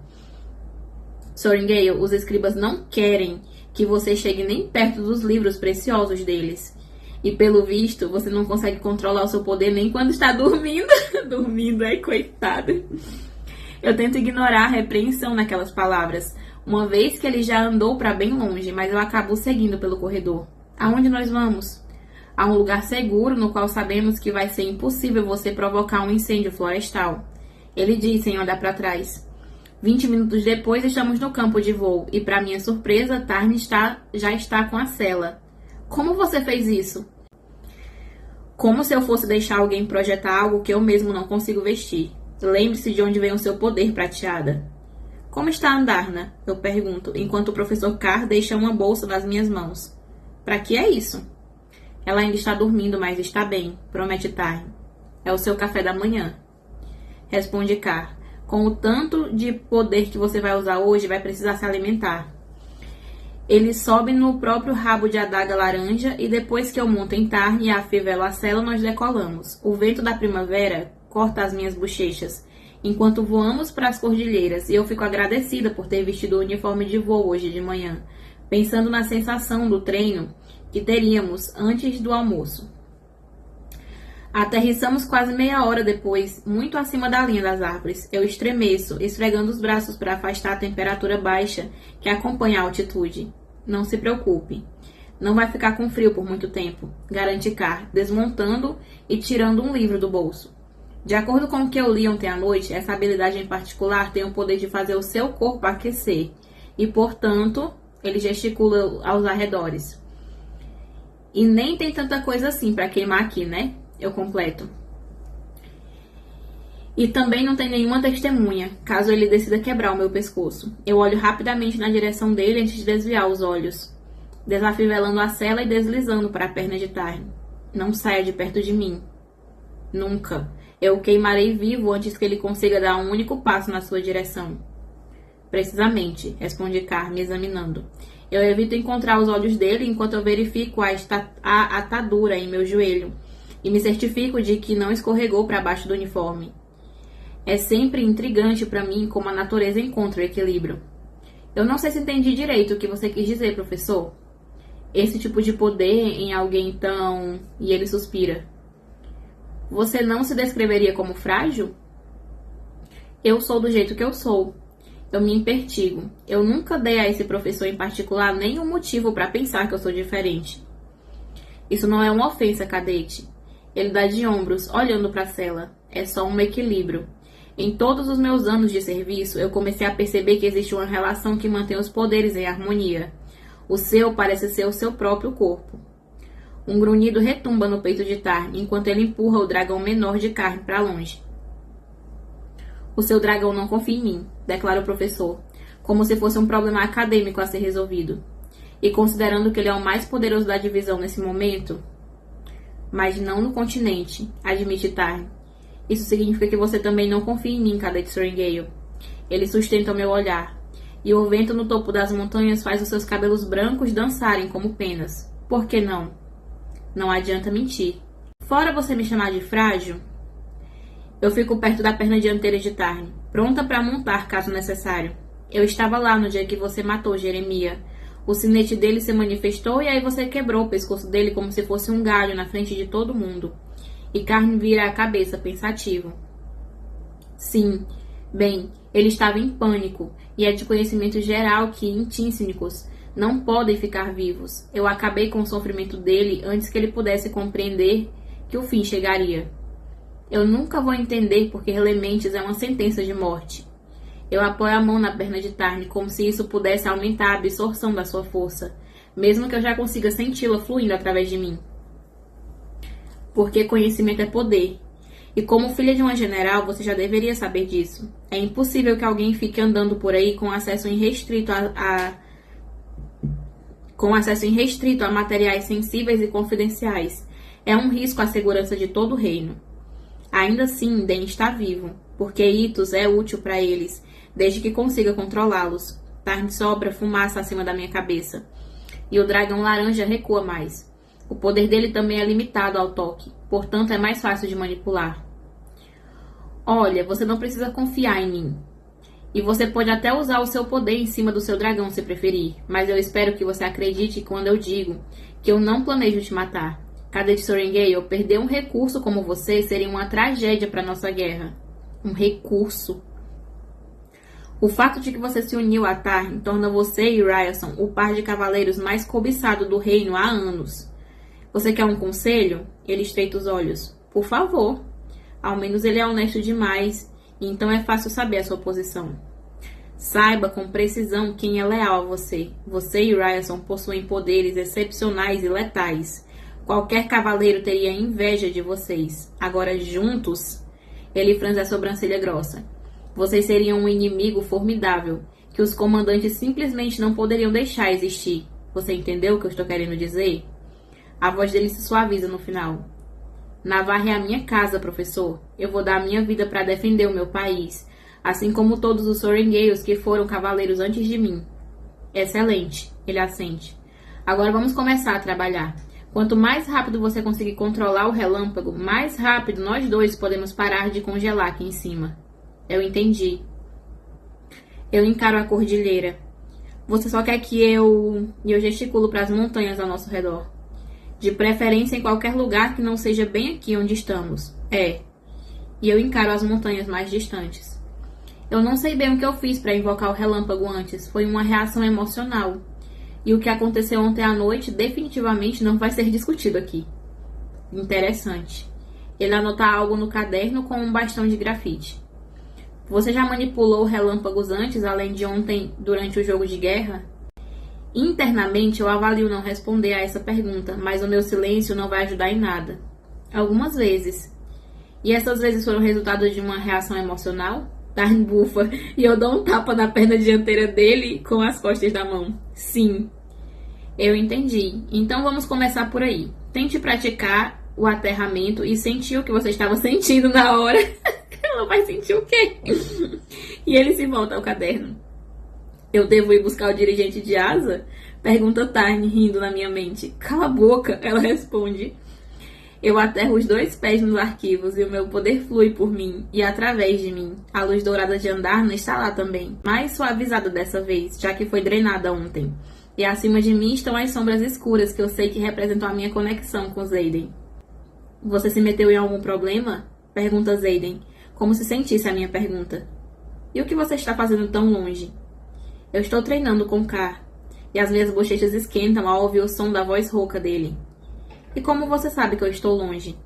Sorengale, os escribas não querem que você chegue nem perto dos livros preciosos deles. E pelo visto, você não consegue controlar o seu poder nem quando está dormindo. Dormindo, coitada. Eu tento ignorar a repreensão naquelas palavras, uma vez que ele já andou para bem longe, mas eu acabo seguindo pelo corredor. Aonde nós vamos? A um lugar seguro no qual sabemos que vai ser impossível você provocar um incêndio florestal. Ele diz sem olhar para trás. 20 minutos depois, estamos no campo de voo e, para minha surpresa, Tarn já está com a cela. Como você fez isso? Como se eu fosse deixar alguém projetar algo que eu mesmo não consigo vestir. Lembre-se de onde vem o seu poder, prateada. Como está Andarna? Eu pergunto, enquanto o professor Carr deixa uma bolsa nas minhas mãos. Para que é isso? Ela ainda está dormindo, mas está bem, promete Tarn. É o seu café da manhã. Responde Carr. Com o tanto de poder que você vai usar hoje, vai precisar se alimentar. Ele sobe no próprio rabo de adaga laranja e depois que eu monto em Tarn e afivelo a sela, nós decolamos. O vento da primavera corta as minhas bochechas, enquanto voamos para as cordilheiras, e eu fico agradecida por ter vestido o uniforme de voo hoje de manhã, pensando na sensação do treino que teríamos antes do almoço. Aterrissamos quase meia hora depois, muito acima da linha das árvores. Eu estremeço, esfregando os braços para afastar a temperatura baixa que acompanha a altitude. Não se preocupe. Não vai ficar com frio por muito tempo, garante Carr, desmontando e tirando um livro do bolso. De acordo com o que eu li ontem à noite, essa habilidade em particular tem o poder de fazer o seu corpo aquecer. E, portanto, ele gesticula aos arredores. E nem tem tanta coisa assim para queimar aqui, né? Eu completo. E também não tem nenhuma testemunha, caso ele decida quebrar o meu pescoço. Eu olho rapidamente na direção dele antes de desviar os olhos, desafivelando a sela e deslizando para a perna de Tarn. Não saia de perto de mim. Nunca. Eu o queimarei vivo antes que ele consiga dar um único passo na sua direção. Precisamente, responde Carr, me examinando. Eu evito encontrar os olhos dele enquanto eu verifico a atadura em meu joelho e me certifico de que não escorregou para baixo do uniforme. É sempre intrigante para mim como a natureza encontra o equilíbrio. Eu não sei se entendi direito o que você quis dizer, professor. Esse tipo de poder em alguém tão... E ele suspira. Você não se descreveria como frágil? Eu sou do jeito que eu sou. Eu me impertigo. Eu nunca dei a esse professor em particular nenhum motivo para pensar que eu sou diferente. Isso não é uma ofensa, cadete. Ele dá de ombros, olhando para a cela. É só um equilíbrio. Em todos os meus anos de serviço, eu comecei a perceber que existe uma relação que mantém os poderes em harmonia. O seu parece ser o seu próprio corpo. Um grunhido retumba no peito de Tarn, enquanto ele empurra o dragão menor de carne para longe. O seu dragão não confia em mim, declara o professor, como se fosse um problema acadêmico a ser resolvido. E considerando que ele é o mais poderoso da divisão nesse momento... Mas não no continente, admite Tarn. Isso significa que você também não confia em mim, cadete Sorrengail. Ele sustenta o meu olhar, e o vento no topo das montanhas faz os seus cabelos brancos dançarem como penas. Por que não? Não adianta mentir. Fora você me chamar de frágil, eu fico perto da perna dianteira de Tarn, pronta para montar caso necessário. Eu estava lá no dia que você matou Jeremiah. O sinete dele se manifestou e aí você quebrou o pescoço dele como se fosse um galho na frente de todo mundo. E Carn vira a cabeça, pensativo. Sim, bem, ele estava em pânico, e é de conhecimento geral que intínsicos não podem ficar vivos. Eu acabei com o sofrimento dele antes que ele pudesse compreender que o fim chegaria. Eu nunca vou entender porque Elementes é uma sentença de morte. Eu apoio a mão na perna de Tarn como se isso pudesse aumentar a absorção da sua força, mesmo que eu já consiga senti-la fluindo através de mim. Porque conhecimento é poder. E como filha de uma general, você já deveria saber disso. É impossível que alguém fique andando por aí com acesso irrestrito a materiais sensíveis e confidenciais. É um risco à segurança de todo o reino. Ainda assim, Den está vivo, porque Itos é útil para eles, desde que consiga controlá-los. Tarn sobra fumaça acima da minha cabeça. E o dragão laranja recua mais. O poder dele também é limitado ao toque, portanto é mais fácil de manipular. Olha, você não precisa confiar em mim. E você pode até usar o seu poder em cima do seu dragão se preferir, mas eu espero que você acredite quando eu digo que eu não planejo te matar. Cadete Sorrengail, perder um recurso como você seria uma tragédia para nossa guerra. Um recurso. O fato de que você se uniu a Tarn torna você e Ryerson o par de cavaleiros mais cobiçado do reino há anos. Você quer um conselho? Ele estreita os olhos. Por favor. Ao menos ele é honesto demais, e então é fácil saber a sua posição. Saiba com precisão quem é leal a você. Você e Ryerson possuem poderes excepcionais e letais. Qualquer cavaleiro teria inveja de vocês. Agora, juntos, ele franze a sobrancelha grossa. Vocês seriam um inimigo formidável, que os comandantes simplesmente não poderiam deixar existir. Você entendeu o que eu estou querendo dizer? A voz dele se suaviza no final. Navarre é a minha casa, professor. Eu vou dar a minha vida para defender o meu país, assim como todos os Sorrengails que foram cavaleiros antes de mim. Excelente. Ele assente. Agora vamos começar a trabalhar. Quanto mais rápido você conseguir controlar o relâmpago, mais rápido nós dois podemos parar de congelar aqui em cima. Eu entendi. Eu encaro a cordilheira. Você só quer que eu gesticulo para as montanhas ao nosso redor. De preferência em qualquer lugar que não seja bem aqui onde estamos. É. E eu encaro as montanhas mais distantes. Eu não sei bem o que eu fiz para invocar o relâmpago antes. Foi uma reação emocional. E o que aconteceu ontem à noite definitivamente não vai ser discutido aqui. Interessante. Ele anota algo no caderno com um bastão de grafite. Você já manipulou relâmpagos antes, além de ontem, durante o jogo de guerra? Internamente, eu avalio não responder a essa pergunta, mas o meu silêncio não vai ajudar em nada. Algumas vezes. E essas vezes foram resultado de uma reação emocional? Tarn bufa e eu dou um tapa na perna dianteira dele com as costas da mão. Sim. Eu entendi. Então vamos começar por aí. Tente praticar o aterramento e sentir o que você estava sentindo na hora. Ela vai sentir o quê? E ele se volta ao caderno. Eu devo ir buscar o dirigente de asa? Pergunta Tarn, rindo na minha mente. Cala a boca, ela responde. Eu aterro os 2 pés nos arquivos e o meu poder flui por mim e através de mim. A luz dourada de Andarna está lá também, mais suavizada dessa vez, já que foi drenada ontem. E acima de mim estão as sombras escuras que eu sei que representam a minha conexão com Xaden. Você se meteu em algum problema? Pergunta Xaden, como se sentisse a minha pergunta. E o que você está fazendo tão longe? Eu estou treinando com K, e as minhas bochechas esquentam ao ouvir o som da voz rouca dele. E como você sabe que eu estou longe?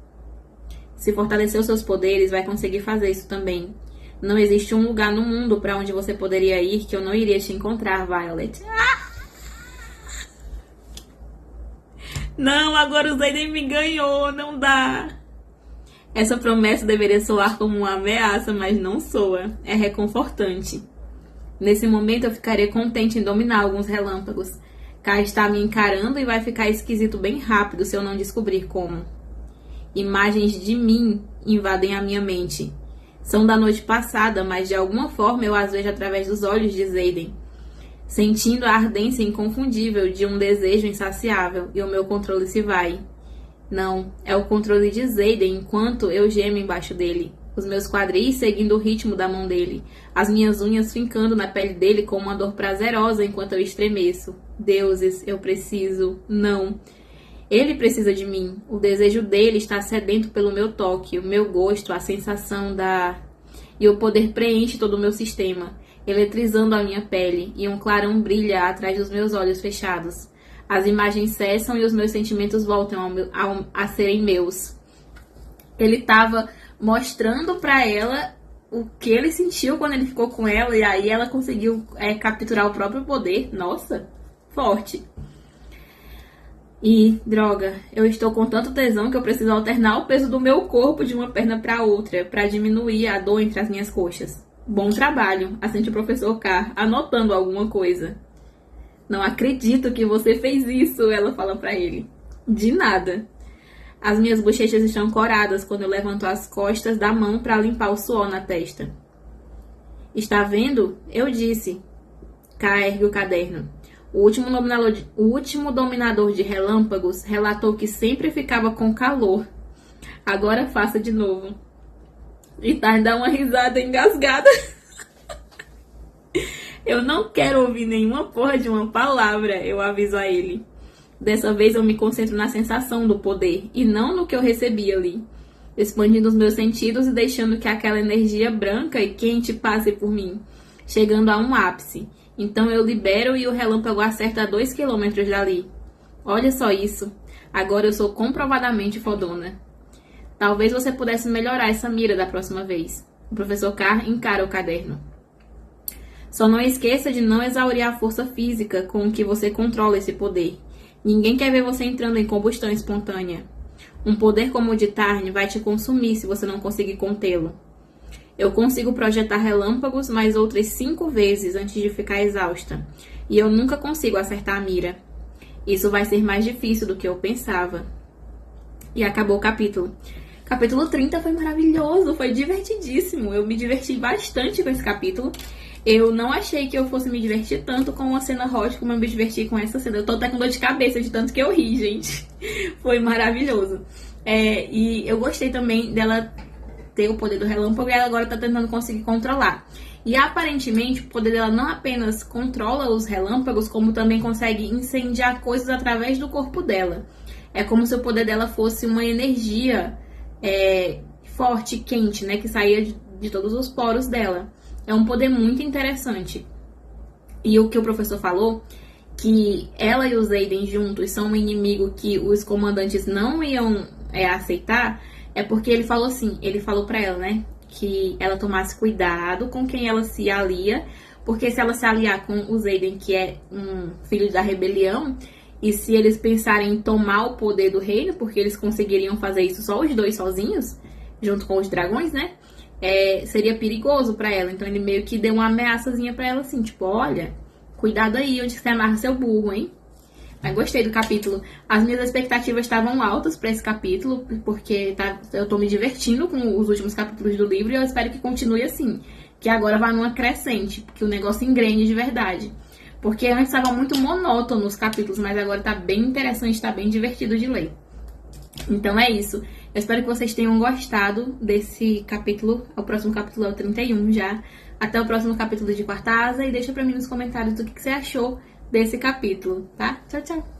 Se fortalecer os seus poderes, vai conseguir fazer isso também. Não existe um lugar no mundo para onde você poderia ir que eu não iria te encontrar, Violet. Não, agora o Xaden me ganhou, não dá. Essa promessa deveria soar como uma ameaça, mas não soa. É reconfortante. Nesse momento eu ficaria contente em dominar alguns relâmpagos. K está me encarando e vai ficar esquisito bem rápido se eu não descobrir como. Imagens de mim invadem a minha mente. São da noite passada, mas de alguma forma eu as vejo através dos olhos de Xaden, sentindo a ardência inconfundível de um desejo insaciável, e o meu controle se vai. Não, é o controle de Xaden enquanto eu gemo embaixo dele. Os meus quadris seguindo o ritmo da mão dele. As minhas unhas fincando na pele dele com uma dor prazerosa enquanto eu estremeço. Deuses, eu preciso. Não. Ele precisa de mim. O desejo dele está sedento pelo meu toque, o meu gosto, a sensação da... E o poder preenche todo o meu sistema, eletrizando a minha pele, e um clarão brilha atrás dos meus olhos fechados. As imagens cessam e os meus sentimentos voltam a serem meus. Ele estava mostrando para ela o que ele sentiu quando ele ficou com ela, e aí ela conseguiu capturar o próprio poder. Nossa, forte. E, droga, eu estou com tanto tesão que eu preciso alternar o peso do meu corpo de uma perna para outra, para diminuir a dor entre as minhas coxas. Bom trabalho, assente o professor K, anotando alguma coisa. Não acredito que você fez isso, ela fala para ele. De nada. As minhas bochechas estão coradas quando eu levanto as costas da mão para limpar o suor na testa. Está vendo? Eu disse. K ergue o caderno. O último dominador de relâmpagos relatou que sempre ficava com calor. Agora faça de novo. E Tarn dá uma risada engasgada. Eu não quero ouvir nenhuma porra de uma palavra, eu aviso a ele. Dessa vez eu me concentro na sensação do poder e não no que eu recebi ali, expandindo os meus sentidos e deixando que aquela energia branca e quente passe por mim, chegando a um ápice. Então eu libero e o relâmpago acerta a 2 quilômetros dali. Olha só isso. Agora eu sou comprovadamente fodona. Talvez você pudesse melhorar essa mira da próxima vez. O professor Carr encara o caderno. Só não esqueça de não exaurir a força física com que você controla esse poder. Ninguém quer ver você entrando em combustão espontânea. Um poder como o de Tarn vai te consumir se você não conseguir contê-lo. Eu consigo projetar relâmpagos mais outras 5 vezes antes de ficar exausta. E eu nunca consigo acertar a mira. Isso vai ser mais difícil do que eu pensava. E acabou o capítulo. Capítulo 30 foi maravilhoso, foi divertidíssimo. Eu me diverti bastante com esse capítulo. Eu não achei que eu fosse me divertir tanto com uma cena hot como eu me diverti com essa cena. Eu tô até com dor de cabeça de tanto que eu ri, gente. Foi maravilhoso. E eu gostei também dela ter o poder do relâmpago e ela agora tá tentando conseguir controlar. E aparentemente o poder dela não apenas controla os relâmpagos, como também consegue incendiar coisas através do corpo dela. É como se o poder dela fosse uma energia forte, quente, né? Que saía de todos os poros dela. É um poder muito interessante. E o que o professor falou, que ela e os Aiden juntos são um inimigo que os comandantes não iam aceitar, é porque ele falou assim, ele falou pra ela, né, que ela tomasse cuidado com quem ela se alia, porque se ela se aliar com os Aiden, que é um filho da rebelião, e se eles pensarem em tomar o poder do reino, porque eles conseguiriam fazer isso só os dois sozinhos, junto com os dragões, né, seria perigoso pra ela. Então ele meio que deu uma ameaçazinha pra ela assim, tipo, olha, cuidado aí onde você amarra seu burro, hein? Mas gostei do capítulo. As minhas expectativas estavam altas pra esse capítulo, porque eu tô me divertindo com os últimos capítulos do livro e eu espero que continue assim. Que agora vá numa crescente, que o negócio engrene de verdade. Porque antes estava muito monótono os capítulos, mas agora tá bem interessante, tá bem divertido de ler. Então é isso. Eu espero que vocês tenham gostado desse capítulo. O próximo capítulo é o 31 já. Até o próximo capítulo de Quarta Asa. E deixa pra mim nos comentários o que você achou desse capítulo, tá? Tchau, tchau!